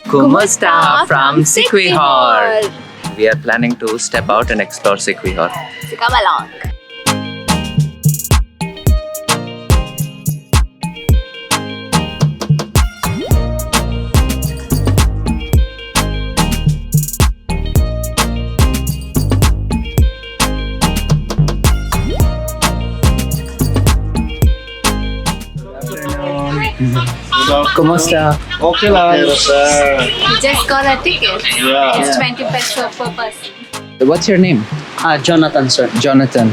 Kumusta from Siquijor. We are planning to step out and explore Siquijor. So come along. Kumusta? Okay lang. Just got a ticket. Yeah. It's 20 pesos per person. What's your name? Jonathan, sir. Jonathan.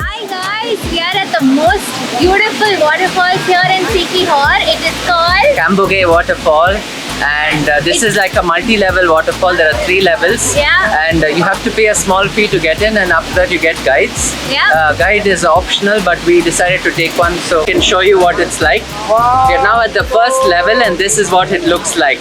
Hi guys, we are at the most beautiful waterfalls here in Siquijor. It is called Cambugahay Waterfall. And this is like a multi-level waterfall. There are 3 levels. Yeah. And you have to pay a small fee to get in, and after that you get guides. Yeah. Guide is optional, but we decided to take one so we can show you what it's like. Wow. We're now at the first level, and this is what it looks like.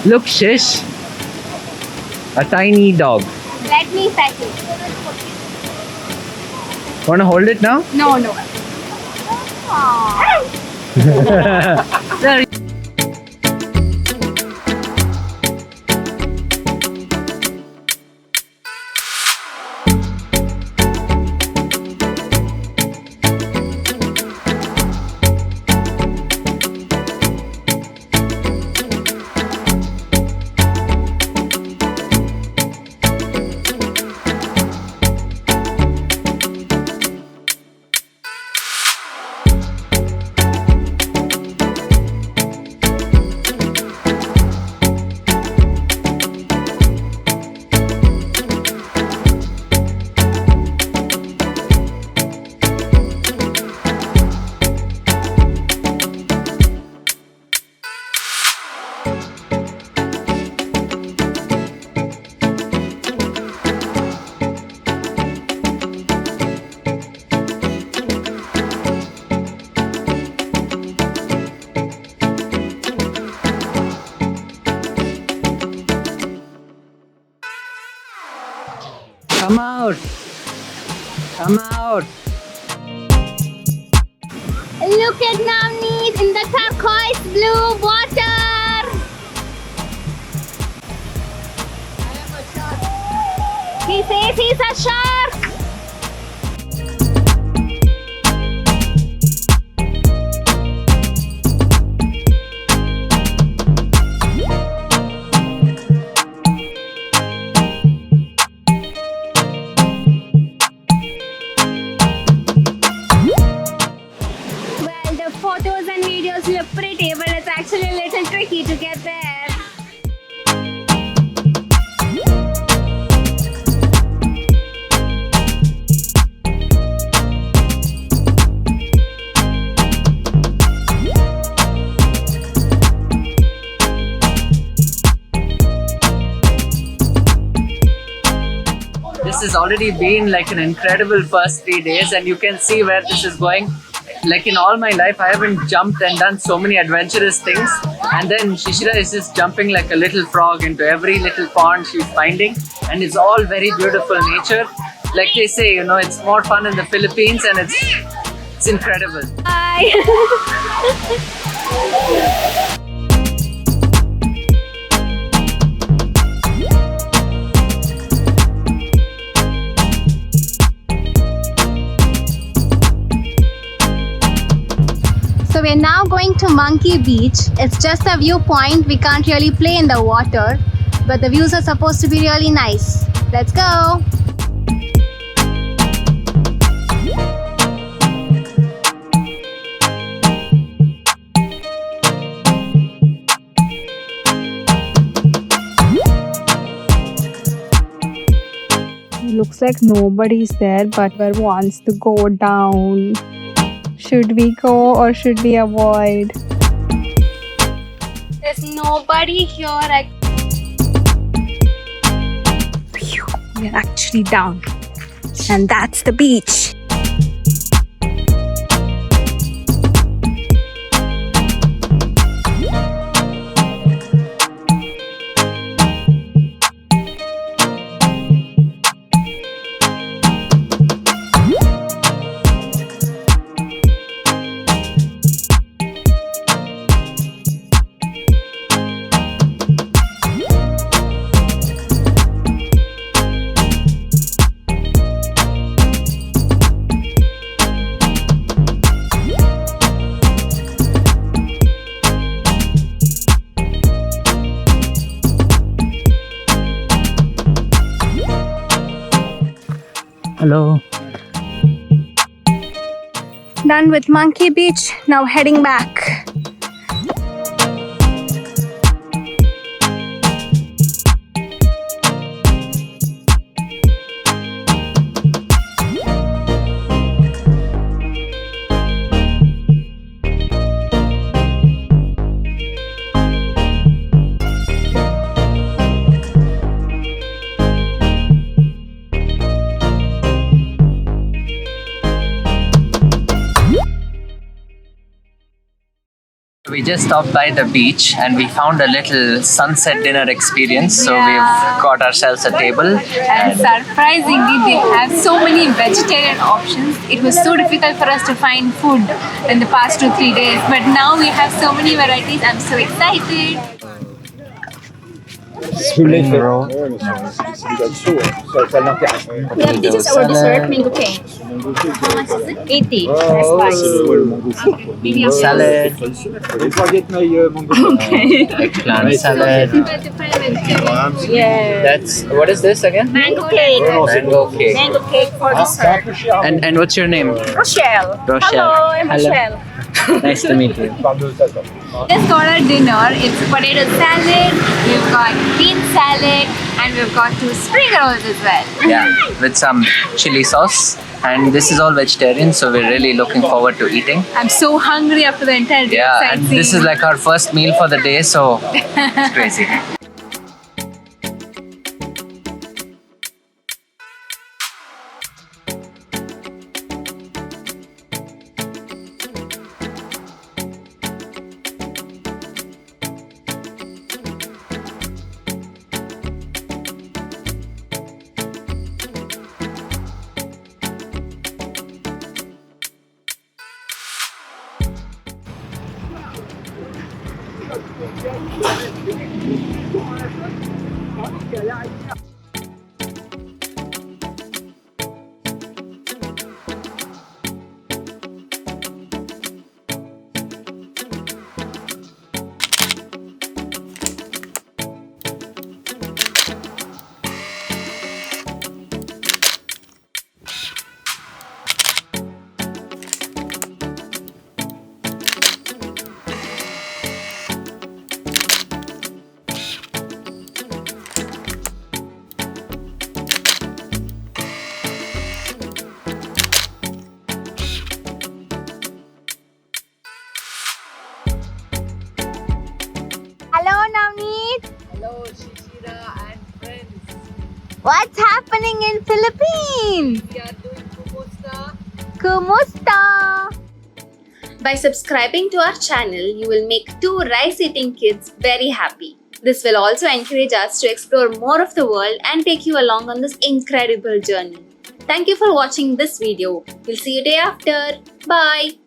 Look, Shish. A tiny dog. Let me pet it. Wanna hold it now? No, no. Come out. Come out. Look at Navneet in the turquoise blue water. He says he's a shark. Photos and videos look pretty, but it's actually a little tricky to get there. This has already been like an incredible first 3 days, and you can see where this is going. Like in all my life, I haven't jumped and done so many adventurous things. And then Shishira is just jumping like a little frog into every little pond she's finding. And it's all very beautiful nature. Like they say, you know, it's more fun in the Philippines, and it's incredible. Bye. So we're now going to Monkey Beach. It's just a viewpoint. We can't really play in the water, but the views are supposed to be really nice. Let's go. Looks like nobody's there, but where wants to go down. Should we go or should we avoid? There's nobody here. Phew, we're actually down. And that's the beach. Hello. Done with Monkey Beach, now heading back. We just stopped by the beach and we found a little sunset dinner experience. So Yeah. we've got ourselves a table. And surprisingly, they have so many vegetarian options. It was so difficult for us to find food in the past 2-3 days, but now we have so many varieties. I'm so excited. Spring roll. This is our dessert, mango cake. 80. Bean salad. Eggplant salad. Yeah. That's what is this again? Mango cake. Mango cake. Mango cake for dessert. And what's your name? Rochelle. Rochelle. Hello, I'm Hello. Rochelle. Nice to meet you. Just got our dinner. It's potato salad, we've got bean salad, and we've got 2 spring rolls as well. Yeah, with some chili sauce. And this is all vegetarian, so we're really looking forward to eating. I'm so hungry after the entire day. Yeah, of and sightseeing. this is like our first meal for the day, so it's crazy. What's happening in Philippines? Kumusta? By subscribing to our channel, you will make 2 rice-eating kids very happy. This will also encourage us to explore more of the world and take you along on this incredible journey. Thank you for watching this video. We'll see you day after. Bye.